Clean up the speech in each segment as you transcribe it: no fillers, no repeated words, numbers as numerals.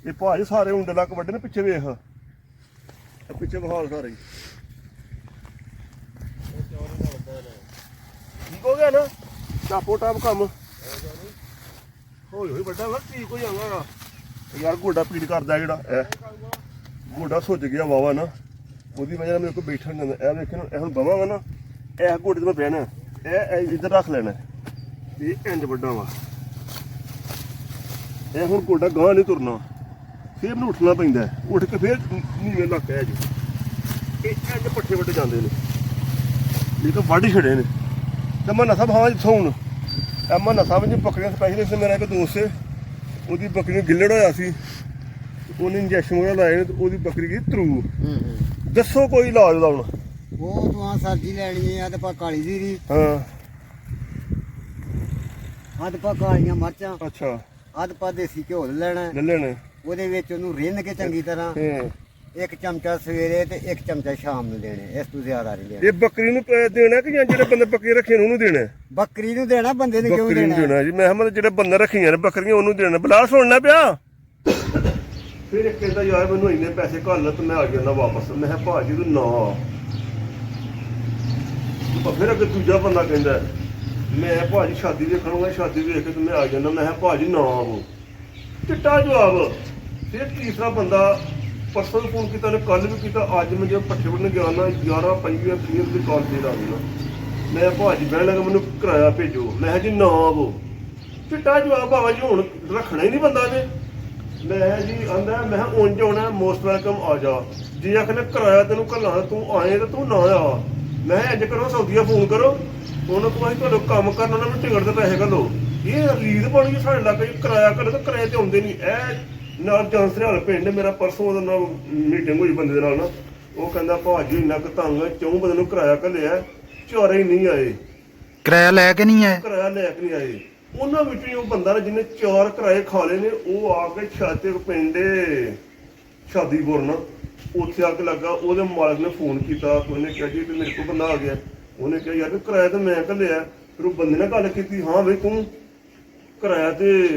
ਇਹ ਭਾਜ ਸਾਰੇ ਉਂਡੇ ਲੱਕ ਵੱਡੇ ਨੇ ਪਿੱਛੇ ਵੇਖ ਪਿੱਛੇ ਬਹਾਲ ਸਾਰੇ ਠੀਕ ਹੋ ਗਿਆ ਨਾ ਟਾਪੋ ਟਾਪ ਕੰਮ ਹੋਈ ਵੱਡਾ ਵਾ ਠੀਕ ਹੋ ਜਾਊਗਾ ਯਾਰ ਗੋਡਾ ਪੀੜ ਕਰਦਾ ਜਿਹੜਾ ਇਹ ਗੋਡਾ ਸੁੱਜ ਗਿਆ ਵਾਵਾ ਨਾ ਉਹਦੀ ਵਜ੍ਹਾ ਨਾਲ ਮੇਰੇ ਕੋਲ ਬੈਠਾ ਨਹੀਂ ਜਾਂਦਾ ਇਹ ਵੇਖਣ ਇਹ ਹੁਣ ਬਵਾਂਗਾ ਨਾ ਇਹ ਗੋਡੇ ਤੇ ਮੈਂ ਬਹਿਣਾ ਇਹ ਇੱਧਰ ਰੱਖ ਲੈਣਾ ਇਹ ਇੰਜ ਵੱਡਾ ਵਾ ਇਹ ਹੁਣ ਗੋਡਾ ਗਾਂਹ ਨਹੀਂ ਤੁਰਨਾ ਫਿਰ ਮੈਨੂੰ ਉੱਠਣਾ ਪੈਂਦਾ ਉੱਠ ਕੇ ਫਿਰ ਨੀਵੇਂ ਲੱਕ ਹੈ ਜੀ ਇਹ ਇੰਜ ਪੱਠੇ ਵੱਡੇ ਜਾਂਦੇ ਨੇ ਨਹੀਂ ਤਾਂ ਵੱਢ ਛੜੇ ਨੇ ਤੇ ਮੈਂ ਨਸਾ ਭਾਵਾਂ ਸੌਣ ਐਮਾ ਨਸਾ ਵਿੱਚ ਬੱਕਰੀਆਂ ਸਪੈਸ਼ਲਿਸਟ ਮੇਰਾ ਇੱਕ ਦੋਸਤ ਹੈ ਉਹਦੀ ਬੱਕਰੀ ਨੂੰ ਗਿੱਲੜ ਹੋਇਆ ਸੀ ਉਹਨੇ ਇੰਜੈਕਸ਼ਨ ਵਗੈਰਾ ਲਾਏ ਨੇ ਤੇ ਉਹਦੀ ਬੱਕਰੀ ਗਈ ਤਰੂ ਦੱਸੋ ਕੋਈ ਇਲਾਜ ਉਹਦਾ ਹੁਣ ਉਹ ਤੂੰ ਸਬਜ਼ੀ ਲੈਣੀ ਆ ਤੇ ਪਾ ਕਾਲੀ ਜੀਰੀ ਹਾਂ ਅੱਧ ਪਾ ਕਾਲੀਆਂ ਮਿਰਚਾਂ ਅੱਛਾ ਅੱਧ ਪਾ ਦੇਸੀ ਘਿਓ ਲੈਣਾ ਲੈ ਲੈਣੇ ਉਹਦੇ ਵਿੱਚ ਉਹਨੂੰ ਰਿੰਨ ਕੇ ਚੰਗੀ ਤਰ੍ਹਾਂ ਇੱਕ ਚਮਚਾ ਸਵੇਰੇ ਤੇ ਇੱਕ ਚਮਚਾ ਸ਼ਾਮ ਨੂੰ ਦੇਣੇ ਇਸ ਤੋਂ ਜ਼ਿਆਦਾ ਨਹੀਂ ਦੇਣਾ ਇਹ ਬੱਕਰੀ ਨੂੰ ਦੇਣਾ ਕਿ ਜਾਂ ਜਿਹੜੇ ਬੰਦੇ ਬੱਕਰੀ ਰੱਖੇ ਨੇ ਉਹਨੂੰ ਦੇਣਾ ਬੱਕਰੀ ਨੂੰ ਦੇਣਾ ਬੰਦੇ ਨੂੰ ਕਿਉਂ ਬੱਕਰੀ ਨੂੰ ਦੇਣਾ ਦੇਣਾ ਜੀ ਮੈਂ ਮਤਲਬ ਜਿਹੜੇ ਬੰਦੇ ਰੱਖੀਆਂ ਨੇ ਬੱਕਰੀਆਂ ਉਹਨੂੰ ਦੇਣਾ ਬਲਾ ਸੁਣਨਾ ਪਿਆ ਫਿਰ ਇੱਕ ਕਹਿੰਦਾ ਯਾਰ ਮੈਨੂੰ ਇੰਨੇ ਪੈਸੇ ਘੱਲ ਤੇ ਮੈਂ ਆ ਜਾਂਦਾ ਵਾਪਸ ਮੈਂ ਕਿਹਾ ਭਾਜੀ ਤੂੰ ਨਾ ਫਿਰ ਅੱਗੇ ਦੂਜਾ ਬੰਦਾ ਕਹਿੰਦਾ ਮੈਂ ਭਾਜੀ ਸ਼ਾਦੀ ਵੇਖਣਗਾ ਸ਼ਾਦੀ ਵੇਖ ਕੇ ਤੇ ਮੈਂ ਆ ਜਾਂਦਾ ਮੈਂ ਕਿਹਾ ਭਾਜੀ ਨਾ ਆਵੋ ਚਿੱਟਾ ਜਵਾਬ ਫਿਰ ਤੀਸਰਾ ਬੰਦਾ ਪਰਸੋਂ ਫੋਨ ਕੀਤਾ ਨੇ ਕੱਲ ਵੀ ਕੀਤਾ ਅੱਜ ਮੈਂ ਜਦੋਂ ਪੱਠੇ ਵੱਢਣ ਗਿਆ ਨਾ 11 25 30 ਦੀ ਕਾਲ ਤੇ ਲਾ ਦੇਣਾ ਮੈਂ ਭਾਜੀ ਬਹਿਣ ਲੱਗਾ ਮੈਨੂੰ ਕਿਰਾਇਆ ਭੇਜੋ ਮੈਂ ਕਿਹਾ ਜੀ ਨਾ ਆਵੋ ਚਿੱਟਾ ਜਵਾਬ ਬਾਬਾ ਜੀ ਹੁਣ ਰੱਖਣਾ ਹੀ ਨਹੀਂ ਬੰਦਾ ਨੇ ਮੈਂ ਜੀ ਆਂਦਾ ਮੈਂ ਕਿਹਾ ਉਂਝ ਆਉਣਾ ਮੋਸਟ ਵੈਲਕਮ ਆ ਜਾ ਜੇ ਆਖਣਾ ਕਿਰਾਇਆ ਤੈਨੂੰ ਘੱਲਾਂ ਤੂੰ ਆਏ ਤੇ ਤੂੰ ਨਾ ਆ ਮੈਂ ਕਿਹਾ ਇੰਝ ਕਰੋ ਸੌਦੀਆ ਫੋਨ ਕਰੋ ਉਹਨੂੰ ਕਹੋ ਅਸੀਂ ਤੁਹਾਨੂੰ ਕੰਮ ਕਰਨ ਉਹਨਾਂ ਨੂੰ ਟਿਕਟ ਦੇ ਪੈਸੇ ਘੱਲੋ ਇਹ ਰੀਤ ਬਣ ਗਈ ਸਾਡੇ ਲਾਗੇ ਕਿਰਾਇਆ ਘੱਲੋ ਤਾਂ ਕਿਰਾਏ ਤੇ ਆਉਂਦੇ ਨਹੀਂ ਇਹ ਨਾਲ ਚਾਂਸਰਿਆਲ ਪਿੰਡ ਮੇਰਾ ਪਰਸੋਂ ਉਹਦਾ ਨਾਲ ਮੀਟਿੰਗ ਹੋਈ ਬੰਦੇ ਦੇ ਨਾਲ ਨਾ ਉਹ ਕਹਿੰਦਾ ਭਾਜੀ ਇੰਨਾ ਕੁ ਤੰਗ ਚੌਂ ਬੰਦੇ ਨੂੰ ਕਿਰਾਇਆ ਘੱਲਿਆ ਚਾਰੇ ਹੀ ਨਹੀਂ ਆਏ ਕਿਰਾਇਆ ਲੈ ਕੇ ਨਹੀਂ ਆਏ ਕਿਰਾਇਆ ਲੈ ਕੇ ਨਹੀਂ ਆਏ ਉਹਨਾਂ ਵਿੱਚੋਂ ਉਹ ਬੰਦਾ ਜਿਹਨੇ 4 ਕਿਰਾਏ ਖਾ ਲਏ ਨੇ ਉਹ ਆ ਕੇ ਛਾਤੇ ਪਿੰਡ ਸ਼ਾਦੀਪੁਰ ਨਾ ਉੱਥੇ ਆ ਕੇ ਲੱਗਾ ਉਹਦੇ ਮਾਲਕ ਨੇ ਫੋਨ ਕੀਤਾ ਉਹਨੇ ਕਿਹਾ ਜੀ ਤੇ ਮੇਰੇ ਕੋਲ ਬੰਦਾ ਆ ਗਿਆ ਉਹਨੇ ਕਿਹਾ ਯਾਰ ਕਿਰਾਇਆ ਤਾਂ ਮੈਂ ਘੱਲਿਆ ਫਿਰ ਉਹ ਬੰਦੇ ਨੇ ਗੱਲ ਕੀਤੀ ਹਾਂ ਬਈ ਤੂੰ ਕਿਰਾਇਆ ਤੇ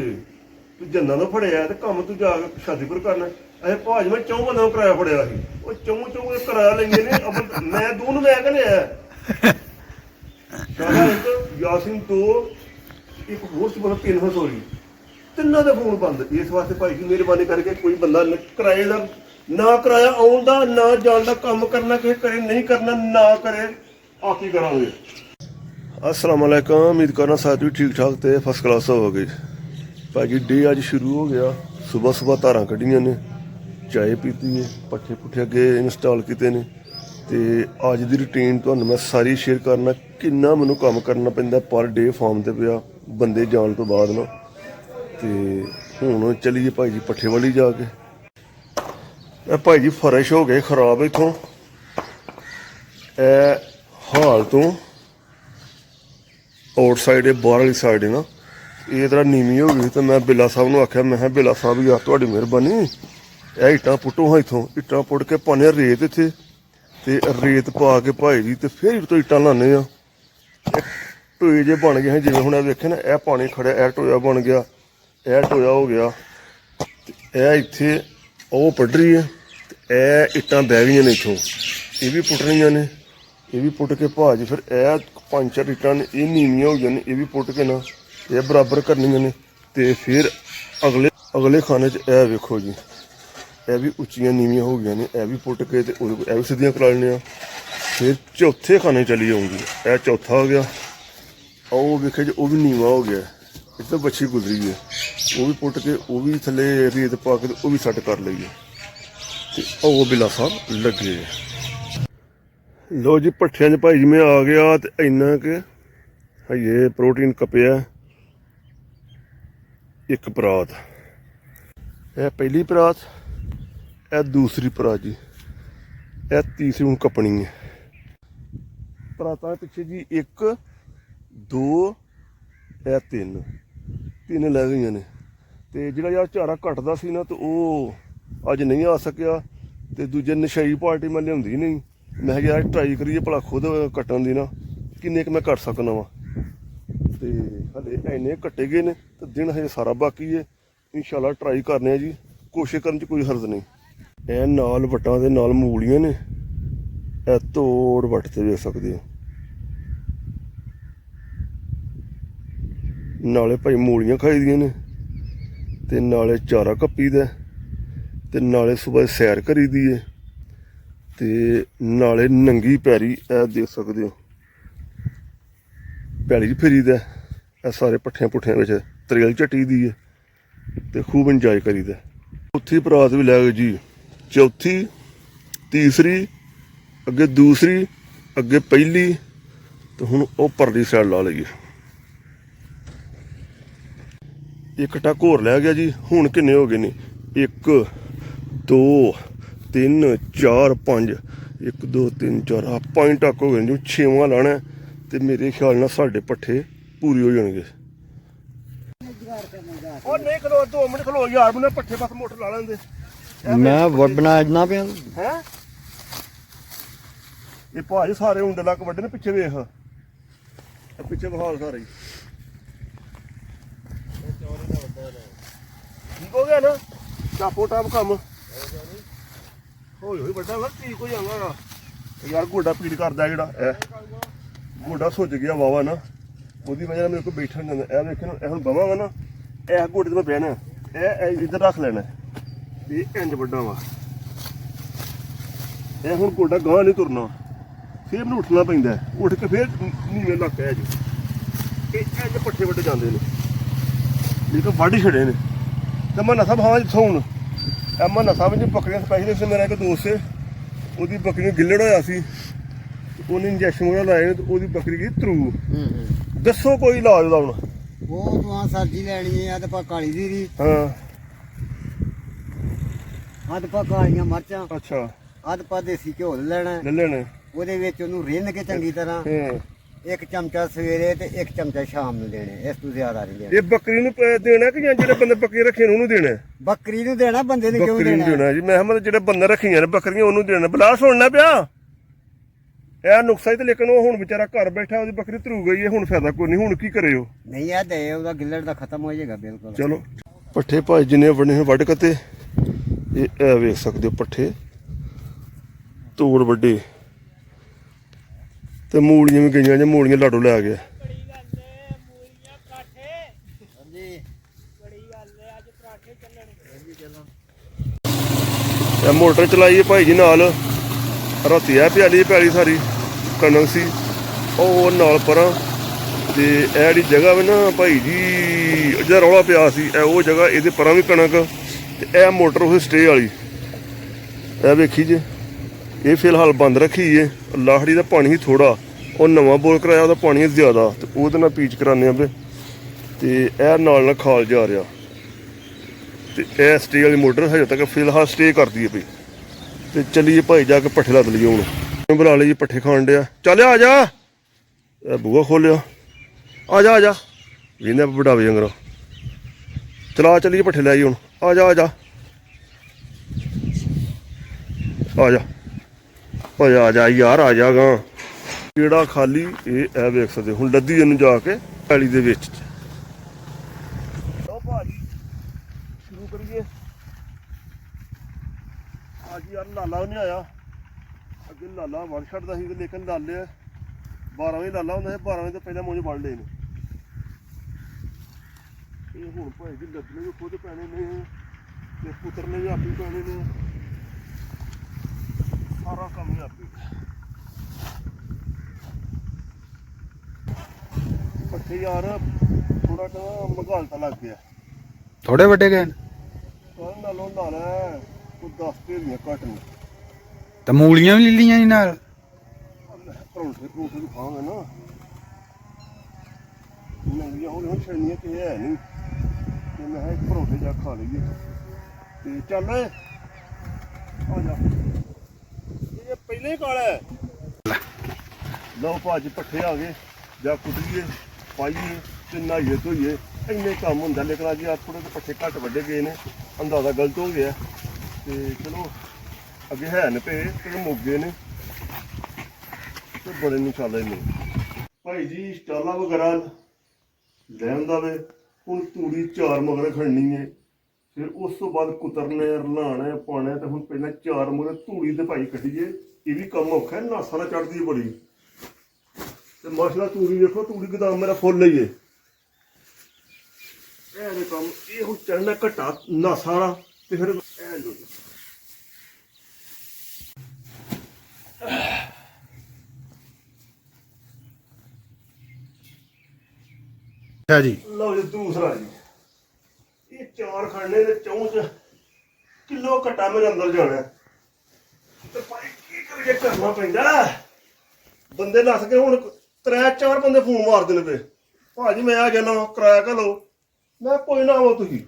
ਤੂੰ ਜੰਨਾਂ ਤੋਂ ਫੜਿਆ ਤੇ ਕੰਮ ਤੂੰ ਜਾ ਕੇ ਸ਼ਾਦੀਪੁਰ ਕਰਨਾ ਇਹ ਭਾਜ ਮੈਂ ਚੌਂ ਬੰਦਾ ਕਿਰਾਇਆ ਫੜਿਆ ਸੀ ਉਹ ਚੌਂ ਦੇ ਕਿਰਾਇਆ ਲੈਂਦੇ ਨੇ ਮੈਂ ਦੂਰ ਨੂੰ ਮੈਂ ਘੱਲਿਆ ਸ਼ਾਲਾ ਇੱਕ ਯਾਸੀਨ ਤੋਂ ਇੱਕ ਹੋਰ ਸੀ ਬੰਦਾ 300 ਸੋਰੀ ਤਿੰਨਾਂ ਦੇ ਫੋਨ ਬੰਦ ਇਸ ਵਾਸਤੇ ਭਾਈ ਜੀ ਮਿਹਰਬਾਨੀ ਕਰਕੇ ਕੋਈ ਬੰਦਾ ਕਿਰਾਏ ਦਾ ਨਾ ਕਿਰਾਇਆ ਆਉਣ ਦਾ ਨਾ ਜਾਣ ਦਾ ਕੰਮ ਕਰਨਾ ਕਿਸੇ ਕਰੇ ਨਹੀਂ ਕਰਨਾ ਨਾ ਕਰੇ ਆਪ ਹੀ ਕਰਾਂਗੇ अस्सलाम वालेकुम उम्मीद करना साथी ठीक ठाक तो फर्स्ट क्लास होवोगे भाजी डे अज शुरू हो गया सुबह सुबह धारा कढ़ियां ने चाय पीती है पट्ठे पुट्ठे अगे इंस्टॉल किए ने तो अज की रूटीन तो मैं सारी शेयर करना किन्ना मैनू काम करना पैंदा पर डे फार्म ते पिया बंदे जान तो बाद ना तो हुण चलीए भाई जी पट्ठे वाली जाके भाई जी फर्श हो गए खराब इत्थों हाल तो आउट साइड बाहर वाली साइड है ना ये तरह नीवी हो गई तो मैं बिला साहब ने आख्या मैं बिला साहब यार तुहाडी मेहरबानी यह इट्टां पुट्टो हाँ इत्थों इट्टां पुट के पाने रेत इत्थे ते रेत पा के भाई जी तो फिर तो इट्टां लाने टोए जे बन गए हैं जिवें हुण वेखे ना यह पानी खड़िया यह टोया बन गया यह टोया हो गया यह इत्थे ओह पड़ रही है यह इट्टां बह गई ने इत्थों ये भी पुट्टनियां ने ये भी पुट के भाज फिर यह 5-4 इट्टां ने ये नीवियां हो गई ने ये भी पुट के ना ये बराबर करनियां ने ते फिर अगले खाने च यह वेखो जी यह भी उच्चियां नीवियां हो गई ने यह भी पुट के ते यह भी सीधियां करा लेने फिर चौथे खाने चली जाऊँगी यह चौथा हो गया और वेखे जी वह भी नीवा हो गया इस तो बच्छी गुजरी है वो भी पुट के वो भी थले रेत पा के वो भी सैट कर लीए तो वो बिला साहब लगे लो जी भट्ठियां च भाई जी मैं आ गया तो इन्ना कि ये प्रोटीन कपिया एक परात यह पहली परात यह दूसरी परात जी यह तीसरी हूँ कपनी है परातां पिछे जी 1 2 यह 3 लै गई ने तो जो यार चारा घटदा सी ना तो वह अज नहीं आ सकिया तो दूजे नशाई पार्टी मैं लियाई नहीं मैं यार ट्राई करिए भला खुद कट्टन दी ना किन्ने मैं कट सकना वा तो हले इन्ने कट्टे गए ने तो दिन हजे सारा बाकी है इंशाल्लाह ट्राई करने जी ਕੋਸ਼ਿਸ਼ ਕਰਨ 'ਚ ਕੋਈ ਹਰਜ਼ ਨਹੀਂ। ਇਹ ਨਾਲ ਵਟਾਂ ਦੇ ਨਾਲ ਮੂਲੀਆਂ ਨੇ, ਇਹ ਤੋੜ ਵੱਟ ਤੇ ਵੇਖ ਸਕਦੇ ਹੋ। ਨਾਲੇ ਭਾਈ ਮੂਲੀਆਂ ਖਾਈਦੀਆਂ ਨੇ ਤੇ ਨਾਲੇ ਚਾਰਾ ਕੱਪੀਦਾ ਤੇ ਨਾਲੇ ਸਵੇਰ ਸੈਰ ਕਰੀਦੀ ਏ ਤੇ ਨਾਲੇ ਨੰਗੀ ਪੈਰੀ ਇਹ ਦੇਖ ਸਕਦੇ ਹੋ ਪੈਲੀ 'ਚ ਫਿਰੀਦਾ। ਇਹ ਸਾਰੇ ਪੱਠਿਆਂ ਪੁੱਠਿਆਂ ਵਿੱਚ ਤਰੇਲ ਝੱਟੀ ਦੀ ਏ ਤੇ ਖੂਬ ਇੰਜੋਏ ਕਰੀਦਾ। ਚੌਥੀ ਬਰਾਤ ਵੀ ਲੈ ਗਏ ਜੀ, ਚੌਥੀ, ਤੀਸਰੀ, ਅੱਗੇ ਦੂਸਰੀ, ਅੱਗੇ ਪਹਿਲੀ ਤੇ ਹੁਣ ਉਹ ਪਰਲੀ ਸਾਈਡ ਲਾ ਲਈਏ। ਇੱਕ ਟੱਕ ਹੋਰ ਲੈ ਗਿਆ ਜੀ। ਹੁਣ ਕਿੰਨੇ ਹੋ ਗਏ ਨੇ? 1 2 3 4 5 1 2 3 4 5 ਟੱਕ ਹੋ ਗਏ ਨੇ। 6ਵਾਂ ਲਾਣਾ ਤੇ ਮੇਰੇ ਖਿਆਲ ਨਾਲ ਸਾਡੇ ਪੱਠੇ ਪੂਰੇ ਹੋ ਜਾਣਗੇ। ਉਹ ਨਹੀਂ ਖਲੋ, 2 ਮਿੰਟ ਖਲੋ ਯਾਰ, ਮੈਨੂੰ ਪੱਠੇ ਬਸ ਮੋਟਰ ਲਾ ਲੈਂਦੇ। ਮੈਂ ਬਣਾ ਇਦਾਂ ਪਿਆ ਹੈ ਇਹ ਭਾਜੀ ਸਾਰੇ ਉਂਡੇ ਲੱਕ ਵੱਡੇ ਨੇ। ਪਿੱਛੇ ਵੇਖ, ਇਹ ਪਿੱਛੇ ਬਹਾਲ ਸਾਰੇ ਠੀਕ ਹੋ ਗਿਆ ਨਾ? ਟਾਪੋ ਟਾਪ ਕੰਮ ਹੋਈ ਵੱਡਾ ਵਾ, ਠੀਕ ਹੋ ਜਾਵਾਂਗਾ ਯਾਰ। ਗੋਡਾ ਪੀੜ ਕਰਦਾ ਜਿਹੜਾ, ਇਹ ਗੋਡਾ ਸੁੱਜ ਗਿਆ ਵਾਵਾ ਨਾ, ਉਹਦੀ ਵਜ੍ਹਾ ਨਾਲ ਮੇਰੇ ਕੋਲ ਬੈਠਾ ਨਹੀਂ ਜਾਂਦਾ। ਇਹ ਵੇਖੋ ਇਹ ਹੁਣ ਬਵਾਂਗਾ ਨਾ, ਇਹ ਗੋਡੇ ਤੇ ਮੈਂ ਬਹਿਣਾ, ਇਹ ਇੱਧਰ ਰੱਖ ਲੈਣਾ, ਇਹ ਇੰਜ ਵੱਡਾ ਵਾ। ਇਹ ਹੁਣ ਗੋਡਾ ਗਾਂਹ ਨਹੀਂ ਤੁਰਨਾ, ਫਿਰ ਮੈਨੂੰ ਉੱਠਣਾ ਪੈਂਦਾ। ਉੱਠ ਕੇ ਫਿਰ ਨੀਵੇਂ ਲੱਗ ਪਿਆ ਜੀ। ਇਹ ਇੰਜ ਪੱਠੇ ਵੱਡੇ ਜਾਂਦੇ ਨੇ, ਇਹ ਤਾਂ ਵੱਢ ਹੀ ਛੜੇ ਨੇ। ਤੇ ਮੈਂ ਨਸਾ ਭਾਵਾਂ ਜਿੱਥੋਂ ਹੁਣ ਮੈਂ ਨਸਾ ਵਿੱਚ ਬੱਕਰੀਆਂ ਸਪੈਸ਼ਲ ਸੀ। ਮੇਰਾ ਇੱਕ ਦੋਸਤ ਹੈ, ਉਹਦੀ ਬੱਕਰੀ ਨੂੰ ਗਿੱਲੜ ਹੋਇਆ ਸੀ, ਉਹਨੇ ਇੰਜੈਕਸ਼ਨ ਵਗੈਰਾ ਲਾਏ ਨੇ ਤੇ ਉਹਦੀ ਬੱਕਰੀ ਗਈ ਤਰੂ। ਦੱਸੋ ਕੋਈ ਇਲਾਜ ਉਹਦਾ ਹੁਣ? ਉਹ ਤੂੰ ਆ ਸਬਜ਼ੀ ਲੈਣੀ ਆ ਤੇ ਪਾ ਕਾਲੀ ਜੀਰੀ, ਹਾਂ ਅੱਧ ਪਾ ਕਾਲੀਆਂ ਮਿਰਚਾਂ, ਅੱਛਾ ਅੱਧ ਪਾ ਦੇਸੀ ਘਿਓ ਲੈਣਾ। ਲੈ ਲੈਣੇ। ਉਹਦੇ ਵਿੱਚ ਉਹਨੂੰ ਰਿੰਨ ਕੇ ਚੰਗੀ ਤਰ੍ਹਾਂ ਹਾਂ 1 ਚਮਚਾ ਸਵੇਰੇ ਤੇ 1 ਚਮਚਾ ਸ਼ਾਮ ਨੂੰ ਦੇਣੇ। ਇਸ ਤੋਂ ਜ਼ਿਆਦਾ ਨਹੀਂ ਦੇਣਾ। ਇਹ ਬੱਕਰੀ ਨੂੰ ਦੇਣਾ ਕਿ ਜਾਂ ਜਿਹੜੇ ਬੰਦੇ ਬੱਕਰੀ ਰੱਖੇ ਨੇ ਉਹਨੂੰ ਦੇਣਾ? ਬੱਕਰੀ ਨੂੰ ਦੇਣਾ, ਬੰਦੇ ਨੂੰ ਕਿਉਂ ਬੱਕਰੀ ਨੂੰ ਦੇਣਾ? ਦੇਣਾ ਜੀ। ਮੈਂ ਮਤਲਬ ਜਿਹੜੇ ਬੰਦੇ ਰੱਖੀਆਂ ਨੇ ਬੱਕਰੀਆਂ ਉਹਨੂੰ ਦੇਣਾ। ਬਲਾ ਸੁਣਨਾ ਪਿਆ ਇਹ ਨੁਕਸਾ ਹੀ ਤੇ, ਲੇਕਿਨ ਉਹ ਹੁਣ ਵਿਚਾਰਾ ਘਰ ਬੈਠਾ, ਉਹਦੀ ਬੱਕਰੀ ਧਰੂ ਗਈ ਹੈ, ਹੁਣ ਫਾਇਦਾ ਕੋਈ ਨਹੀਂ। ਹੁਣ ਕੀ ਕਰੇ ਉਹ? ਨਹੀਂ ਆ ਦੇ, ਉਹਦਾ ਗਿੱਲੜ ਦਾ ਖਤਮ ਹੋ ਜਾਏਗਾ ਬਿਲਕੁਲ। ਚਲੋ ਪੱਠੇ ਭਾਈ ਜਿੰਨੇ ਵੱਡੇ ਹੋਏ ਵੱਢ ਕੇ ਇਹ ਵੇਖ ਸਕਦੇ ਹੋ ਪੱਠੇ ਤੋੜ ਵੱਡੇ ਤੇ ਮੂਲੀਆਂ ਵੀ ਗਈਆਂ ਜੇ। ਮੂਲੀਆਂ ਲਾਡੋ ਲੈ ਗਿਆ। ਇਹ ਮੋਟਰ ਚਲਾਈਏ ਭਾਈ ਜੀ ਨਾਲ, ਰਾਤੀ ਆ ਪਿਆਲੀ ਸਾਰੀ ਕਣਕ ਸੀ ਉਹ ਨਾਲ ਪਰਾਂ। ਤੇ ਇਹ ਜਿਹੜੀ ਜਗ੍ਹਾ ਵਾ ਨਾ ਭਾਈ ਜੀ, ਜਿਹੜਾ ਰੌਲਾ ਪਿਆ ਸੀ, ਇਹ ਉਹ ਜਗ੍ਹਾ, ਇਹਦੇ ਪਰਾਂ ਵੀ ਕਣਕ ਤੇ ਇਹ ਮੋਟਰ ਉਹ ਸਟੇ ਵਾਲੀ। ਇਹ ਵੇਖੀ ਜੇ, ਇਹ ਫਿਲਹਾਲ ਬੰਦ ਰੱਖੀ ਏ। ਲਾਹੜੀ ਦਾ ਪਾਣੀ ਹੀ ਥੋੜਾ, ਉਹ ਨਵਾਂ ਬੋਰ ਕਰਾਇਆ, ਉਹਦਾ ਪਾਣੀ ਜ਼ਿਆਦਾ ਤੇ ਉਹਦੇ ਨਾਲ ਪੀਚ ਕਰਾਉਂਦੇ ਆ ਵੇ। ਤੇ ਇਹ ਨਾਲ ਖਾਲ ਜਾ ਰਿਹਾ ਤੇ ਇਹ ਸਟੇ ਵਾਲੀ ਮੋਟਰ ਹਜੇ ਤੱਕ ਫਿਲਹਾਲ ਸਟੇ ਕਰਦੀ ਹੈ ਪਈ। ਤੇ ਚੱਲੀਏ ਭਾਈ ਜਾ ਕੇ ਪੱਠੇ ਲੱਦ ਲਈਏ। ਹੁਣ ਬੁਲਾ ਲਈਏ, ਪੱਠੇ ਖਾਣ ਡਿਆ। ਚੱਲ ਆ ਜਾ, ਇਹ ਬੂਹਾ ਖੋਲਿਆ, ਆ ਜਾ ਵੀਨੇ ਵਡਾਵੇ ਜੰਗਰਾ। ਚਲਾ ਚੱਲੀਏ ਪੱਠੇ ਲੈ ਆਈ ਹੁਣ। ਆ ਜਾ ਆ ਜਾ ਯਾਰ, ਆ ਜਾ ਗਾ। ਕਿਹੜਾ ਖਾਲੀ ਇਹ ਵੇਖ ਸਕਦੇ ਹੁਣ, ਲੱਦੀ ਇਹਨੂੰ ਜਾ ਕੇ ਪੈਲੀ ਦੇ ਵਿੱਚ। ਲਓ ਭਾਜੀ ਸ਼ੁਰੂ ਕਰੀਏ। ਅੱਜ ਯਾਰ ਲਾਲਾ ਨਹੀਂ ਆਇਆ। ਅੱਗੇ ਲਾਲਾ ਵੜ ਛੱਡਦਾ ਸੀ, ਲੇਕਿਨ ਲਾਲੇ 12 ਵਜੇ ਲਾਲਾ ਹੁੰਦਾ ਸੀ, 12 ਵਜੇ ਤੋਂ ਪਹਿਲਾਂ ਮੂੰਹ ਵੜ ਲਏ ਨੇ। ਇਹ ਹੁਣ ਭਾਈ ਜੀ ਲੱਦਣੇ ਵੀ ਖੁਦ ਪੈਣੇ ਨੇ ਤੇ ਪੁੱਤਰਨੇ ਵੀ ਆਪੀ ਪੈਣੇ ਨੇ, ਸਾਰਾ ਕੰਮ ਹੀ ਆਪੀ। ਪੱਠੇ ਯਾਰ ਥੋੜਾ ਜਿਹਾ ਮਗਾਲਤਾ ਲੱਗ ਗਿਆ। ਥੋੜੇ ਵੱਡੇ ਗਏ ਨੇ? ਨਾਲੋਂ ਨਾਲ ਕੋਈ 10 ਢੇਰੀਆਂ ਘੱਟ ਨੇ। ਤੇ ਮੂਲੀਆਂ ਵੀ ਲੈ ਲਈਆਂ ਨਾਲ? ਪਰੌਂਠੇ ਖਾਵਾਂਗੇ ਨਾ, ਨੰਗੀਆਂ ਹੁਣ ਛੜਨੀਆਂ ਤੇ ਹੈ ਨਹੀਂ। ਤੇ ਮੈਂ ਕਿਹਾ ਇੱਕ ਪਰੌਂਠੇ ਜਾ ਖਾ ਲਈਏ। ਤੇ ਚੱਲ ਆ ਜਾ, ਇਹ ਪਹਿਲੇ ਹੀ ਕਾਲਾ ਹੈ। ਲਓ ਭਾਜੀ ਪੱਠੇ ਆ ਗਏ, ਜਾ ਕੁੱਟੀਏ, ਪਾਈਏ ਤੇ ਨਹਾਈਏ ਧੋਈਏ। ਇੰਨੇ ਕੰਮ ਹੁੰਦਾ, ਲੇਕਿਨ ਅੱਜ ਥੋੜੇ ਜਿਹੇ ਪੱਠੇ ਘੱਟ ਵੱਡੇ ਗਏ ਨੇ, ਅੰਦਾਜ਼ਾ ਗਲਤ ਹੋ ਗਿਆ। ਤੇ ਚਲੋ ਅੱਗੇ ਹੈ ਨੇ ਪਏ ਤੇ ਮੁੱਕ ਗਏ ਨੇ ਤੇ ਬੜੇ ਨਹੀਂ ਚੱਲ ਰਹੇ ਨੇ। ਭਾਈ ਜੀ ਸਟਾਲਾ ਵਗੈਰਾ ਲੈ ਆਉਂਦਾ ਵੇ। ਹੁਣ ਤੂੜੀ 4 ਮਗਰ ਖੜਨੀ ਹੈ, ਫਿਰ ਉਸ ਤੋਂ ਬਾਅਦ ਕੁਤਰਨੇ ਰਲਾਣਾ ਪਾਉਣਾ ਤੇ ਹੁਣ ਪਹਿਲਾਂ 4 ਮੂਰੇ ਧੂੜੀ ਤੇ ਭਾਈ ਕੱਢੀਏ। ਇਹ ਵੀ ਕੰਮ ਔਖਾ ਹੈ, ਨਾਸਾ ਨਾਲ ਚੜਦੀ ਹੈ ਬੜੀ। ਤੇ ਮਾਸ਼ਾਅੱਲਾ ਤੂੜੀ ਵੇਖੋ, ਤੂੜੀ ਗਦਾਮ ਮੇਰਾ ਫੁੱਲ ਹੀ ਹੈ। ਇਹ ਦੇ ਕੰਮ ਇਹ ਹੁਣ ਚੜਨਾ ਘਟਾ ਨਾਸਾ ਵਾਲਾ ਤੇ ਫਿਰ ਇਹ ਲੋ ਅੱਛਾ ਜੀ। ਲਓ ਜੀ ਦੂਸਰਾ ਜੀ, ਇਹ 4 ਖਾਣੇ ਦੇ 4 ਕਿਲੋ ਘਟਾ ਮੇਰੇ ਅੰਦਰ ਜਾਣਾ ਤੇ ਭਾਈ ਕੀ ਕਰੀਏ, ਕਰਨਾ ਪੈਂਦਾ। ਬੰਦੇ ਨੱਸ ਕੇ ਹੁਣ 3-4 ਬੰਦੇ ਫੋਨ ਮਾਰਦੇ ਨੇ ਪਏ, ਭਾਜੀ ਮੈਂ ਆ ਜਾਣਾ ਕਿਰਾਇਆ ਘੱਲੋ। ਮੈਂ ਕੋਈ ਨਾ ਆਵੋ ਤੁਸੀਂ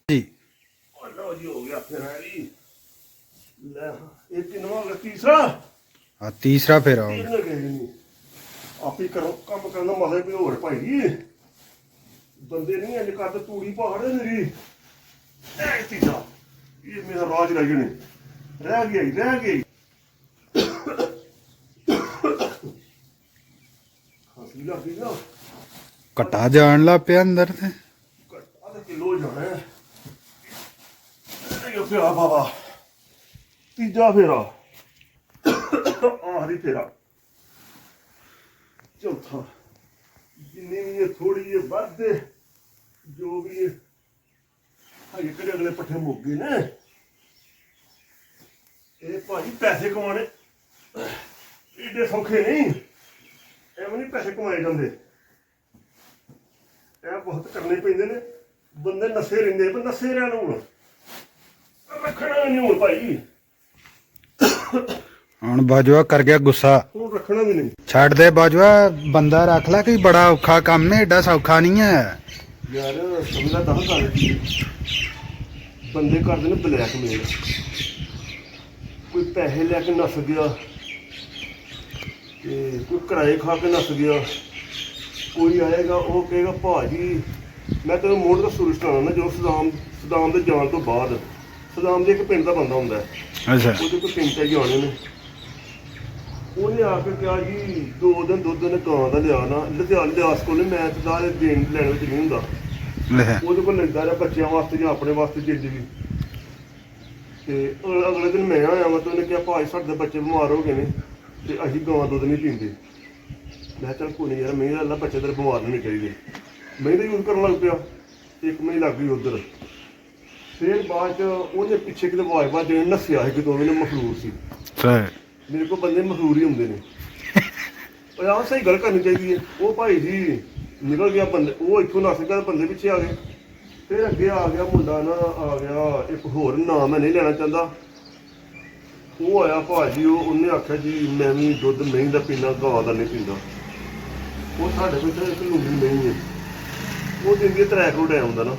ਜੀ। ਲਓ ਜੀ ਹੋ ਗਿਆ ਫਿਰ ਹੈ ਜੀ। ਲੈ ਇਹ ਕਿੰਨਵਾਂ ਹੋ ਗਿਆ, ਤੀਸਰਾ। ਆ ਤੀਸਰਾ ਫੇਰ ਆਓ। ਇਹਨੇ ਗਏ ਨਹੀਂ ਆਪੇ ਕਰੋ ਕੰਮ ਕਰਨ ਦਾ ਮਜ਼ਾ ਵੀ ਹੋਰ ਭਾਈ। ਬੰਦੇ ਨਹੀਂ ਅੱਜ ਕੱਲ੍ਹ ਤੂੜੀ ਪਹਾੜ ਮੇਰੀ ਇਹ ਤੀਜਾ, ਇਹ ਮੇਰਾ ਰਾਜ ਰਹਿ ਗਏ ਨੇ, ਰਹਿ ਗਈ ਹਸੀ ਲੱਗੀ ਨਾ। ਘਟਾ ਜਾਣ ਲੱਗ ਪਿਆ ਅੰਦਰ ਤੇ। ਅੱਧਾ ਕਿਲੋ ਜਾਣਾ ਹੈ। ਇਹ ਪਿਆ ਬਾਬਾ ਤੀਜਾ ਫੇਰਾ, ਆਖਰੀ ਫੇਰਾ, ਚੌਥਾ। ਜਿੰਨੀ ਵੀ ਇਹ ਥੋੜੀ ਜਿਹੀ ਵੱਧ ਜੋ ਵੀ ਇਹ ਹਜੇ ਕਿਹੜੇ ਅਗਲੇ ਪੱਠੇ ਮੁੱਕ ਗਏ ਨੇ। ਇਹ ਭਾਜੀ ਪੈਸੇ ਕਮਾਉਣੇ ਏਡੇ ਸੌਖੇ ਨਹੀਂ, ਐਵੇਂ ਨਹੀਂ ਪੈਸੇ ਕਮਾਏ ਜਾਂਦੇ। ਇਹ ਬਹੁਤ ਕਰਨੇ ਪੈਂਦੇ ਨੇ, ਬੰਦੇ ਨਸ਼ੇ ਰਹਿੰਦੇ, ਪਰ ਨਸ਼ੇ ਰਹਿਣ ਹੁਣ ਰੱਖਣਾ ਨਹੀਂ ਹੁਣ ਭਾਈ। ਹੁਣ ਬਾਜਵਾ ਕਰ ਗਿਆ ਗੁੱਸਾ, ਹੁਣ ਰੱਖਣਾ ਵੀ ਨਹੀਂ। ਛੱਡ ਦੇ ਬਾਜਵਾ, ਬੰਦਾ ਰੱਖ ਲੈ, ਕਿ ਬੜਾ ਔਖਾ ਕੰਮ ਹੈ, ਏਡਾ ਸੌਖਾ ਨਹੀਂ ਹੈ ਯਾਰ। ਸਮਝਦਾ 10 ਸਾਲ ਦੀ ਬੰਦੇ ਕਰਦੇ ਨੇ ਬਲੈਕਮੇਲ, ਕੋਈ ਪੈਸੇ ਲੈ ਕੇ ਨੱਸ ਗਿਆ ਤੇ ਕੋਈ ਕਿਰਾਏ ਖਾ ਕੇ ਨੱਸ ਗਿਆ। ਕੋਈ ਆਏਗਾ ਉਹ ਕਹੇਗਾ ਭਾਜੀ ਮੈਂ ਤੈਨੂੰ ਮੋੜ ਦਾ ਸੂਰਜ ਸੁਣਾਉਣਾ। ਜੋ ਸਦਾਮ ਦੇ ਜਾਣ ਤੋਂ ਬਾਅਦ, ਸਦਾਮ ਦੇ ਇੱਕ ਪਿੰਡ ਦਾ ਬੰਦਾ ਹੁੰਦਾ ਹੈ, ਅੱਛਾ। ਉਹਦੇ ਕੋਈ 3 ਜਾਣੇ ਨੇ। ਉਹਨੇ ਆ ਕੇ ਕਿਹਾ ਜੀ 2 ਦਿਨ ਦੁੱਧ ਨੇ ਗਾਂ ਦਾ ਲਿਆ ਨਾ, ਲੁਧਿਆਣੇ ਲਿਆਸ ਕੋਲ ਮੈਂ ਤੇ ਸਾਰੇ ਦੇਣ ਲੈਣ ਵਿੱਚ ਨਹੀਂ ਹੁੰਦਾ। ਲੈ ਉਹਦੇ ਕੋਲ ਲੈਂਦਾ ਰਿਹਾ ਬੱਚਿਆਂ ਵਾਸਤੇ ਜਾਂ ਆਪਣੇ ਵਾਸਤੇ ਜਿੱਦ ਵੀ। ਤੇ ਅਗਲੇ ਦਿਨ ਮੈਂ ਆਇਆ ਵਾ ਤੇ ਉਹਨੇ ਕਿਹਾ ਭਾਈ ਸਾਡੇ ਬੱਚੇ ਬਿਮਾਰ ਹੋ ਗਏ ਨੇ ਤੇ ਅਸੀਂ ਗਾਂ ਦੁੱਧ ਨਹੀਂ ਪੀਂਦੇ। ਮੈਂ ਚੱਲ ਕੋਈ ਨਹੀਂ ਯਾਰ, ਮੈਂ ਅੱਲਾ ਬੱਚੇ ਤੇਰੇ ਬਿਮਾਰ ਨਹੀਂ ਚਾਹੀਦੇ। ਮੈਂ ਤਾਂ ਯੂਜ਼ ਕਰਨ ਲੱਗ ਪਿਆ, 1 ਮਹੀਨੇ ਲੱਗ ਗਈ ਉੱਧਰ। ਫਿਰ ਬਾਅਦ ਚ ਉਹਦੇ ਪਿੱਛੇ ਕਿਤੇ ਆਵਾਜ਼ ਦੇਣ ਨੱਸਿਆ ਸੀ ਕਿ 2 ਮਹੀਨੇ ਮਖਲੂਰ ਸੀ। ਮੇਰੇ ਕੋਲ ਬੰਦੇ ਮਖਲੂਰ ਹੀ ਹੁੰਦੇ ਨੇ। ਉਹ ਆਹ ਸਹੀ ਗੱਲ ਕਰਨੀ ਚਾਹੀਦੀ ਹੈ। ਉਹ ਭਾਈ ਜੀ ਨਿਕਲ ਗਿਆ ਬੰਦੇ, ਉਹ ਇੱਥੋਂ ਨੱਸ ਗਿਆ, ਬੰਦੇ ਪਿੱਛੇ ਆ ਗਏ। ਫਿਰ ਅੱਗੇ ਆ ਗਿਆ ਮੁੰਡਾ ਨਾ, ਆ ਗਿਆ ਇੱਕ ਹੋਰ, ਨਾਮ ਮੈਂ ਨਹੀਂ ਲੈਣਾ ਚਾਹੁੰਦਾ। ਉਹ ਆਇਆ ਭਾਜੀ, ਉਹਨੇ ਆਖਿਆ ਜੀ ਮੈਂ ਵੀ ਦੁੱਧ ਮਹੀਂ ਦਾ ਪੀਣਾ, ਗਾਂ ਦਾ ਨਹੀਂ ਪੀਂਦਾ। ਉਹ ਸਾਡੇ ਕੋਲ ਇੱਕ ਲੂਣੀ ਨਹੀਂ ਹੈ, ਉਹ ਦਿੰਦੀ ਹੈ 3 ਕਰੋੜ ਟਾਈਮ ਦਾ ਨਾ,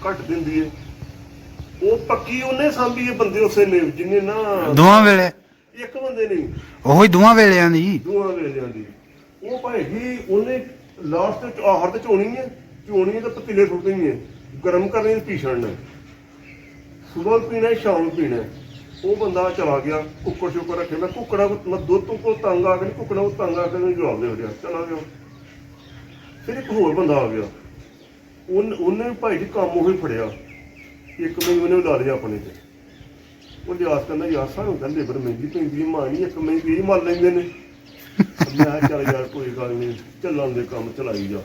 ਘੱਟ ਦਿੰਦੀ ਹੈ। ਉਹ ਪੱਕੀ ਉਹਨੇ ਸਾਂਭੀ ਹੈ ਬੰਦੇ ਉਸੇ ਨੇ ਜਿਹਨੇ ਨਾ ਦੋਵਾਂ ਵੇਲੇ, ਇੱਕ ਬੰਦੇ ਨਹੀਂ, ਉਹੀ ਦੋਵਾਂ ਵੇਲਿਆਂ ਦੀ। ਦੋਵਾਂ ਵੇਲਿਆਂ ਦੀ। ਉਹ ਭਾਈ ਜੀ ਉਹਨੇ ਲਾਸਟ ਤੇ ਆਹਰ ਤੇ ਚੋਣੀ ਹੈ ਤੇ ਪਤੀਲੇ ਸੁੱਟ ਦੇਣੀ ਹੈ, ਗਰਮ ਕਰਨੀ ਤੇ ਪੀ ਛੱਡਣਾ। ਸੁਬਹ ਪੀਣਾ, ਸ਼ਾਮ ਨੂੰ ਪੀਣਾ। ਉਹ ਬੰਦਾ ਚਲਾ ਗਿਆ, ਕੁੱਕੜ ਸ਼ੁੱਕਰ ਰੱਖੇ। ਮੈਂ ਕੁੱਕੜਾ ਮੈਂ ਦੁੱਧ ਤੋਂ ਕੋਲ ਤੰਗ ਆ ਕੇ, ਕੁੱਕੜਾ ਨੂੰ ਤੰਗ ਆ ਕੇ ਮੈਨੂੰ ਜਵਾਬ ਦੇ ਰਿਹਾ, ਚਲਾ ਗਿਆ। ਫਿਰ ਇੱਕ ਹੋਰ ਬੰਦਾ ਆ ਗਿਆ, ਉਹਨੇ ਭਾਈ ਜੀ ਕੰਮ ਉਹੀ ਫੜਿਆ। 1 ਮਹੀਨੇ ਉਹਨੇ ਲਾ ਲਿਆ ਆਪਣੇ ਤੇ। ਉਹ ਲਿਆਸ ਕਹਿੰਦਾ ਯਾਰ ਸਾਨੂੰ ਤਾਂ ਲੇਬਰ ਮਹਿੰਗੀ ਪੈਂਦੀ ਹੈ, ਮਾਂ ਨਹੀਂ 1 ਮਹੀਨੇ ਮਰ ਲੈਂਦੇ ਨੇ। ਮੈਂ ਚੱਲ ਯਾਰ ਕੋਈ ਗੱਲ ਨਹੀਂ, ਚੱਲਣ ਦੇ ਕੰਮ ਚਲਾਈ ਜਾ।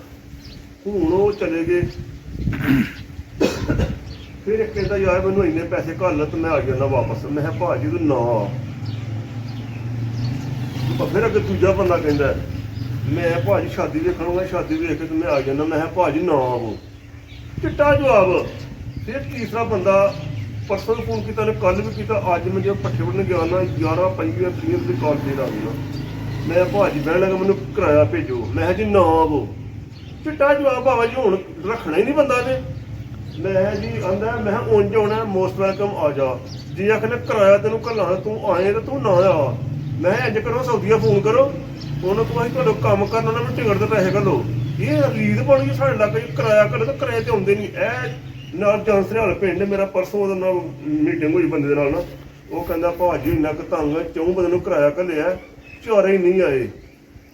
ਹੁਣ ਉਹ ਚਲੇ ਗਏ। ਫਿਰ ਇੱਕ ਕਹਿੰਦਾ ਯਾਰ ਮੈਨੂੰ ਇੰਨੇ ਪੈਸੇ ਘੱਲ ਤੇ ਮੈਂ ਆ ਜਾਂਦਾ ਵਾਪਸ। ਮੈਂ ਕਿਹਾ ਭਾਜੀ ਤੂੰ ਨਾ। ਫਿਰ ਅੱਗੇ ਦੂਜਾ ਬੰਦਾ ਕਹਿੰਦਾ ਮੈਂ ਭਾਜੀ ਸ਼ਾਦੀ ਵੇਖਣਗਾ, ਸ਼ਾਦੀ ਵੇਖ ਕੇ ਤੇ ਮੈਂ ਆ ਜਾਂਦਾ। ਮੈਂ ਕਿਹਾ ਭਾਜੀ ਨਾ ਆਵੋ, ਚਿੱਟਾ ਜਵਾਬ। ਫਿਰ ਤੀਸਰਾ ਬੰਦਾ ਪਰਸੋਂ ਨੂੰ ਫੋਨ ਕੀਤਾ, ਨੇ ਕੱਲ ਵੀ ਕੀਤਾ, ਅੱਜ ਮੈਂ ਜਦੋਂ ਪੱਠੇ ਵੜਨ ਗਿਆ ਨਾ 11 25 ਤਰੀਕ ਦੀ ਕਾਲ ਦੇ ਆ ਗਈ ਨਾ। ਮੈਂ ਭਾਜੀ ਬਹਿਣ ਲੱਗਾ ਮੈਨੂੰ ਕਿਰਾਇਆ ਭੇਜੋ। ਮੈਂ ਕਿਹਾ ਜੀ ਨਾ ਆਵੋ, ਚਿੱਟਾ ਜਵਾਬ। ਬਾਬਾ ਜੀ ਹੁਣ ਰੱਖਣਾ ਹੀ ਨਹੀਂ ਬੰਦਾ ਤੇ। ਮੈਂ ਜੀ ਆਂਦਾ ਮੈਂ ਉਂਝ ਆਉਣਾ, ਮੋਸਟ ਵੈਲਕਮ ਆ ਜਾ। ਜੀ ਆਖਣਾ ਕਿਰਾਇਆ ਤੈਨੂੰ ਘੱਲਾਂ, ਤੂੰ ਆਏ ਤਾਂ ਤੂੰ ਨਾ ਆ। ਮੈਂ ਇੰਝ ਕਰੋ ਸੌਦੀਆ ਫੋਨ ਕਰੋ, ਉਹਨੂੰ ਤੂੰ ਅਸੀਂ ਤੁਹਾਡਾ ਕੰਮ ਕਰਨ, ਉਹਨਾਂ ਨੂੰ ਟਿਕਟ ਦੇ ਪੈਸੇ ਘੱਲੋ। ਇਹ ਰੀਤ ਬਣ ਗਈ ਸਾਡੇ ਲਾਗੇ, ਕਿਰਾਇਆ ਘੱਲੋ ਤਾਂ ਕਿਰਾਏ ਤੇ ਆਉਂਦੇ ਨਹੀਂ। ਇਹ ਨਾਲ ਜਾਂਸਰਿਆਲ ਪਿੰਡ ਮੇਰਾ, ਪਰਸੋਂ ਉਹਦੇ ਨਾਲ ਮੀਟਿੰਗ ਹੋਈ ਬੰਦੇ ਦੇ ਨਾਲ ਨਾ। ਉਹ ਕਹਿੰਦਾ ਭਾਜੀ ਇੰਨਾ ਕੁ ਤੰਗ, 4 ਬੰਦੇ ਨੂੰ ਕਿਰਾਇਆ ਘੱਲਿਆ, 4 ਹੀ ਨਹੀਂ ਆਏ।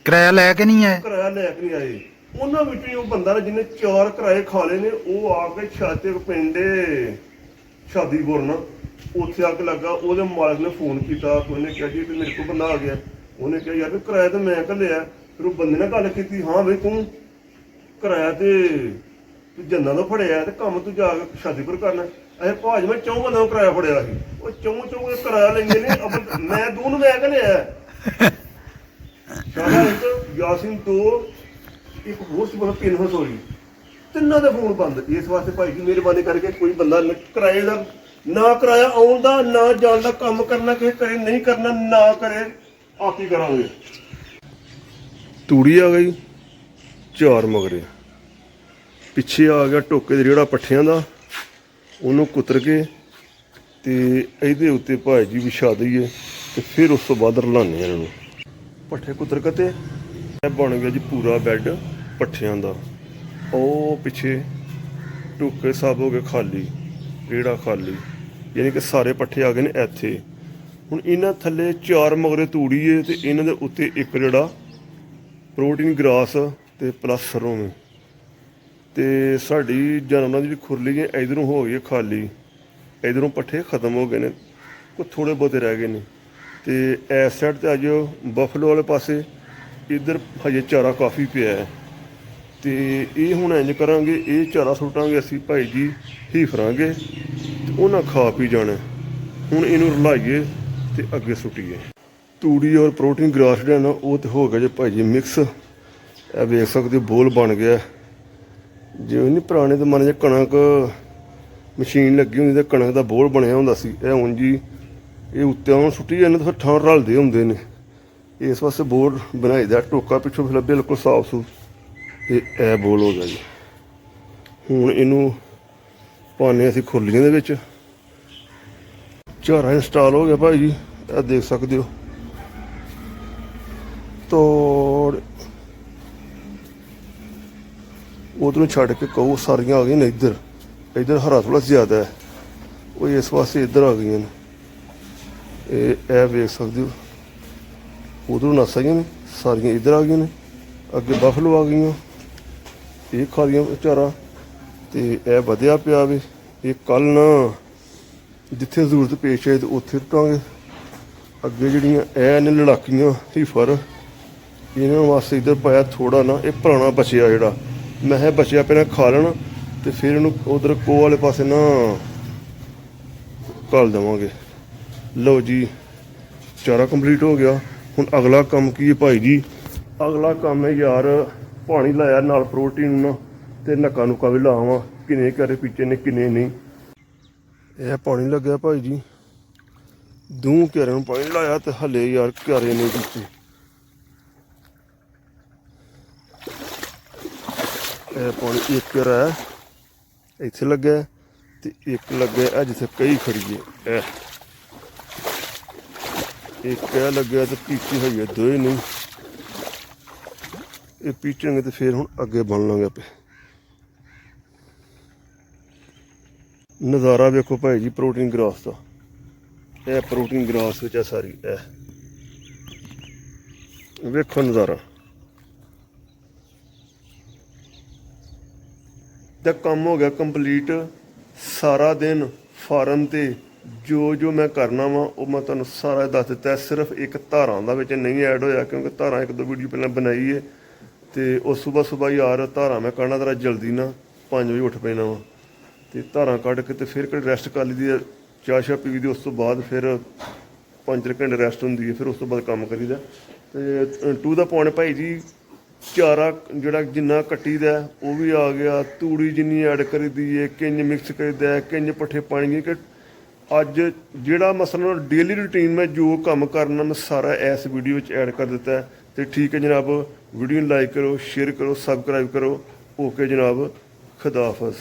ਕਿਰਾਇਆ ਲੈ ਕੇ ਨਹੀਂ ਆਏ? ਕਿਰਾਇਆ ਲੈ ਕੇ ਨਹੀਂ ਆਏ। ਉਹਨਾਂ ਵਿੱਚੋਂ ਹੀ ਉਹ ਬੰਦਾ ਨੇ ਜਿਹਨੇ 4 ਕਿਰਾਏ ਖਾ ਲਏ ਨੇ, ਉਹ ਆ ਕੇ ਛਾਤੇ ਪਿੰਡ ਸ਼ਾਦੀਪੁਰ ਨਾ ਉੱਥੇ ਆ ਕੇ ਲੱਗਾ। ਉਹਦੇ ਮਾਲਕ ਨੇ ਫੋਨ ਕੀਤਾ, ਉਹਨੇ ਕਿਹਾ ਜੀ ਤੇ ਮੇਰੇ ਕੋਲ ਬੰਦਾ ਆ ਗਿਆ। ਉਹਨੇ ਕਿਹਾ ਯਾਰ ਕਿਰਾਇਆ ਤਾਂ ਮੈਂ ਘੱਲਿਆ। ਫਿਰ ਉਹ ਬੰਦੇ ਨੇ ਗੱਲ ਕੀਤੀ, ਹਾਂ ਬਈ ਤੂੰ ਕਿਰਾਇਆ ਤੇ ਤੂੰ ਜੰਨਾਂ ਤੋਂ ਫੜਿਆ ਤੇ ਕੰਮ ਤੂੰ ਜਾ ਕੇ ਸ਼ਾਦੀਪੁਰ ਕਰਨਾ। ਅਜੇ ਭਾਜ ਮੈਂ 4 ਬੰਦਿਆਂ ਨੂੰ ਕਿਰਾਇਆ ਫੜਿਆ ਸੀ। ਉਹ 4 ਕਿਰਾਇਆ ਲੈਂਦੇ ਨੇ, ਮੈਂ ਤੂੰ ਨੂੰ ਮੈਂ ਘੱਲਿਆ। ਸ਼ਾਲਾ ਇੱਕ ਯਾਸੀਨ ਤੋਂ ਇੱਕ ਹੋਰ ਸੀ, 3 ਹਸੋਈ, ਤਿੰਨਾਂ ਦੇ ਫੋਨ ਬੰਦ। ਇਸ ਵਾਸਤੇ ਭਾਈ ਜੀ ਮਿਹਰਬਾਨੀ ਕਰਕੇ ਕੋਈ ਬੰਦਾ ਕਿਰਾਏ ਦਾ ਨਾ ਕਿਰਾਇਆ ਆਉਣ ਦਾ ਨਾ ਜਾਣ ਦਾ ਕੰਮ ਕਰਨਾ ਕਿਸੇ ਕਰੇ ਨਹੀਂ ਕਰਨਾ ਨਾ ਕਰੇ, ਆਪ ਹੀ ਕਰਾਂਗੇ। ਤੂੜੀ ਆ ਗਈ 4 ਮਗਰੇ, ਪਿੱਛੇ ਆ ਗਿਆ ਟੋਕੇ ਦੇ ਰੇੜਾ ਪੱਠਿਆਂ ਦਾ, ਉਹਨੂੰ ਕੁਤਰ ਕੇ ਤੇ ਇਹਦੇ ਉੱਤੇ ਭਾਈ ਜੀ ਵਿਛਾ ਦਈਏ ਤੇ ਫਿਰ ਉਸ ਤੋਂ ਬਾਅਦ ਰਲਾਉਂਦੇ ਇਹਨਾਂ ਨੂੰ। ਪੱਠੇ ਕੁਤਰ ਕੇ ਤੇ ਇਹ ਬਣ ਗਿਆ ਜੀ ਪੂਰਾ ਬੈੱਡ ਪੱਠਿਆਂ ਦਾ। ਉਹ ਪਿੱਛੇ ਟੋਕੇ ਸਭ ਹੋ ਗਏ ਖਾਲੀ, ਰੇੜਾ ਖਾਲੀ, ਯਾਨੀ ਕਿ ਸਾਰੇ ਪੱਠੇ ਆ ਗਏ ਨੇ ਇੱਥੇ। ਹੁਣ ਇਹਨਾਂ ਥੱਲੇ 4 ਮਗਰੇ ਤੂੜੀ ਏ ਤੇ ਇਹਨਾਂ ਦੇ ਉੱਤੇ ਇੱਕ ਰੇੜਾ ਪ੍ਰੋਟੀਨ ਗਰਾਸ ਤੇ ਪਲੱਸ ਸਰੋਂ ਵੀ। ਤੇ ਸਾਡੀ ਜਾਨਵਰਾਂ ਦੀ ਵੀ ਖੁਰਲੀ ਹੈ, ਇਧਰੋਂ ਹੋ ਗਈ ਖਾਲੀ, ਇਧਰੋਂ ਪੱਠੇ ਖਤਮ ਹੋ ਗਏ ਨੇ, ਕੁਝ ਥੋੜੇ ਬਹੁਤੇ ਰਹਿ ਗਏ ਨੇ। ਤੇ ਇਸ ਸਾਈਡ ਤੇ ਅੱਜ ਬਫਲੋ ਵਾਲੇ ਪਾਸੇ ਇੱਧਰ ਹਜੇ ਚਾਰਾ ਕਾਫੀ ਪਿਆ ਹੈ। ਤੇ ਇਹ ਹੁਣ ਇੰਜ ਕਰਾਂਗੇ, ਇਹ ਚਾਰਾ ਸੁੱਟਾਂਗੇ ਅਸੀਂ ਭਾਈ ਜੀ ਹੀਫਰਾਂਗੇ ਤੇ ਉਹਨਾਂ ਖਾ ਪੀ ਜਾਣਾ। ਹੁਣ ਇਹਨੂੰ ਰਲਾਈਏ ਤੇ ਅੱਗੇ ਸੁੱਟੀਏ। ਤੂੜੀ ਔਰ ਪ੍ਰੋਟੀਨ ਗਰਾਸ ਜਿਹੜਾ ਨਾ ਉਹ ਤੇ ਹੋ ਗਿਆ ਜੇ ਭਾਈ ਜੀ ਮਿਕਸ। ਇਹ ਵੇਖ ਸਕਦੇ ਬੋਲ ਬਣ ਗਿਆ, ਜਿਵੇਂ ਨਹੀਂ ਪੁਰਾਣੇ ਜ਼ਮਾਨੇ 'ਚ ਕਣਕ ਮਸ਼ੀਨ ਲੱਗੀ ਹੁੰਦੀ ਤੇ ਕਣਕ ਦਾ ਬੋਲ ਬਣਿਆ ਹੁੰਦਾ ਸੀ। ਇਹ ਉਂਝ ਹੀ ਇਹ ਉੱਤੇ ਆਉਣ ਸੁੱਟੀ ਜਾਂਦੇ ਤੇ ਫਿਰ ਠਾਂ ਰਲਦੇ ਹੁੰਦੇ ਨੇ। ਇਸ ਵਾਸਤੇ ਬੋਲ ਬਣਾਈ ਦਾ, ਟੋਕਾ ਪਿੱਛੋਂ ਫਿਰ ਬਿਲਕੁਲ ਸਾਫ਼ ਸੂਫ ਤੇ ਇਹ ਬੋਲ ਹੋ ਗਿਆ ਜੀ। ਹੁਣ ਇਹਨੂੰ ਪਾਉਂਦੇ ਅਸੀਂ ਖੁਰਲੀਆਂ ਦੇ ਵਿੱਚ। ਝਾਰਾ ਇੰਸਟਾਲ ਹੋ ਗਿਆ ਭਾਈ ਜੀ, ਇਹ ਦੇਖ ਸਕਦੇ ਹੋ। ਤੋੜ ਉਧਰੋਂ ਛੱਡ ਕੇ ਕਹੋ ਸਾਰੀਆਂ ਆ ਗਈਆਂ ਨੇ ਇੱਧਰ। ਇੱਧਰ ਹਰਾ ਥੋੜ੍ਹਾ ਜ਼ਿਆਦਾ ਹੈ, ਉਹ ਇਸ ਵਾਸਤੇ ਇੱਧਰ ਆ ਗਈਆਂ ਨੇ। ਇਹ ਵੇਖ ਸਕਦੇ ਹੋ, ਉਧਰੋਂ ਨਸ ਆਈਆਂ ਨੇ ਸਾਰੀਆਂ, ਇੱਧਰ ਆ ਗਈਆਂ ਨੇ। ਅੱਗੇ ਬਫਲੋ ਆ ਗਈਆਂ, ਇਹ ਖਾ ਲਈਆਂ ਚਾਰਾ ਤੇ ਇਹ ਵਧਿਆ ਪਿਆ ਵੇ। ਇਹ ਕੱਲ ਨਾ ਜਿੱਥੇ ਜ਼ਰੂਰਤ ਪੇਸ਼ ਆਏ ਤੇ ਉੱਥੇ ਟਾਂਗੇ। ਅੱਗੇ ਜਿਹੜੀਆਂ ਇਹ ਨੇ ਲੜਾਕੀਆਂ ਹੀਫਰ, ਇਹਨਾਂ ਵਾਸਤੇ ਇੱਧਰ ਪਾਇਆ ਥੋੜਾ ਨਾ। ਇਹ ਪੁਰਾਣਾ ਬਚਿਆ ਜਿਹੜਾ, ਮੈਂ ਕਿਹਾ ਬਚਿਆ ਪਹਿਲਾਂ ਖਾ ਲੈਣਾ ਤੇ ਫਿਰ ਇਹਨੂੰ ਉਧਰ ਕੋਹ ਵਾਲੇ ਪਾਸੇ ਨਾ ਘੱਲ ਦੇਵਾਂਗੇ। ਲਓ ਜੀ ਚਾਰਾ ਕੰਪਲੀਟ ਹੋ ਗਿਆ। ਹੁਣ ਅਗਲਾ ਕੰਮ ਕੀ ਹੈ ਭਾਈ ਜੀ? ਅਗਲਾ ਕੰਮ ਹੈ ਯਾਰ, ਪਾਣੀ ਲਾਇਆ ਨਾਲ ਪ੍ਰੋਟੀਨ ਨਾ ਤੇ ਨੱਕਾ ਨੁੱਕਾ ਵੀ ਲਾਵਾਂ, ਕਿੰਨੇ ਘਰੇ ਪਿੱਛੇ ਨੇ ਕਿੰਨੇ ਨਹੀਂ। ਇਹ ਪਾਣੀ ਲੱਗਿਆ ਭਾਈ ਜੀ, 2 ਘੇਰਿਆਂ ਨੂੰ ਪਾਣੀ ਲਾਇਆ ਤੇ ਹਲੇ ਯਾਰ ਘਰੇ ਨਹੀਂ ਦਿੱਤੇ। ਇਹ ਪਾਣੀ ਇੱਕ ਘੇਰਾ ਹੈ ਇੱਥੇ ਲੱਗਿਆ ਤੇ ਇੱਕ ਲੱਗਿਆ ਜਿੱਥੇ ਕਈ ਖੜੀਏ। ਇੱਕ ਇਹ ਲੱਗਿਆ ਤੇ ਪੀਚੀ ਹੋਈ ਹੈ, ਦੋਏ ਨਹੀਂ। ਇਹ ਪੀਚਾਂਗੇ ਤੇ ਫਿਰ ਹੁਣ ਅੱਗੇ ਬਣ ਲਾਂਗੇ ਆਪੇ। ਨਜ਼ਾਰਾ ਵੇਖੋ ਭਾਈ ਜੀ ਪ੍ਰੋਟੀਨ ਗਰਾਸ ਦਾ। ਇਹ ਪ੍ਰੋਟੀਨ ਗਰਾਸ ਵਿੱਚ ਆ ਸਾਰੀ, ਇਹ ਵੇਖੋ ਨਜ਼ਾਰਾ। ਤੇ ਕੰਮ ਹੋ ਗਿਆ ਕੰਪਲੀਟ। ਸਾਰਾ ਦਿਨ ਫਾਰਮ ਤੇ ਜੋ ਮੈਂ ਕਰਨਾ ਵਾ ਉਹ ਮੈਂ ਤੁਹਾਨੂੰ ਸਾਰਾ ਦੱਸ ਦਿੱਤਾ। ਸਿਰਫ ਇੱਕ ਧਾਰਾਂ ਦਾ ਵਿੱਚ ਨਹੀਂ ਐਡ ਹੋਇਆ, ਕਿਉਂਕਿ ਧਾਰਾਂ 1-2 ਵੀਡੀਓ ਪਹਿਲਾਂ ਬਣਾਈ ਹੈ ਤੇ ਉਹ ਸੁਬਾਹ ਯਾਰ ਧਾਰਾਂ ਮੈਂ ਕੱਢਣਾ ਤੇਰਾ ਜਲਦੀ ਨਾ 5 ਵਜੇ ਉੱਠ ਪੈਣਾ ਵਾ ਤੇ ਧਾਰਾਂ ਕੱਢ ਕੇ ਤੇ ਫਿਰ ਕਿਹੜੀ ਰੈਸਟ ਕਰ ਲਈਦੀ ਹੈ, ਚਾਹ ਪੀ ਦੀ। ਉਸ ਤੋਂ ਬਾਅਦ ਫਿਰ 5 ਘੰਟੇ ਰੈਸਟ ਹੁੰਦੀ ਹੈ, ਫਿਰ ਉਸ ਤੋਂ ਬਾਅਦ ਕੰਮ ਕਰੀਦਾ। ਤੇ ਟੂ ਦਾ ਪੁਆਇੰਟ ਭਾਈ ਜੀ, ਚਾਰਾ ਜਿਹੜਾ ਜਿੰਨਾ ਕੱਟੀ ਦਾ ਉਹ ਵੀ ਆ ਗਿਆ, ਤੂੜੀ ਜਿੰਨੀ ਐਡ ਕਰੀਦੀ ਹੈ, ਕਿੰਜ ਮਿਕਸ ਕਰੀਦਾ, ਕਿੰਜ ਪੱਠੇ ਪਾਣੀ। ਕਿ ਅੱਜ ਜਿਹੜਾ ਮਸਲਾ ਡੇਲੀ ਰੂਟੀਨ ਮੈਂ ਜੋ ਕੰਮ ਕਰਨਾ ਮੈਂ ਸਾਰਾ ਇਸ ਵੀਡੀਓ ਵਿੱਚ ਐਡ ਕਰ ਦਿੱਤਾ ਹੈ। ਤੇ ਠੀਕ ਹੈ ਜਨਾਬ, ਵੀਡੀਓ ਨੂੰ ਲਾਈਕ ਕਰੋ, ਸ਼ੇਅਰ ਕਰੋ, ਸਬਸਕ੍ਰਾਈਬ ਕਰੋ। ਓਕੇ ਜਨਾਬ, ਖੁਦਾ ਹਾਫਿਜ਼।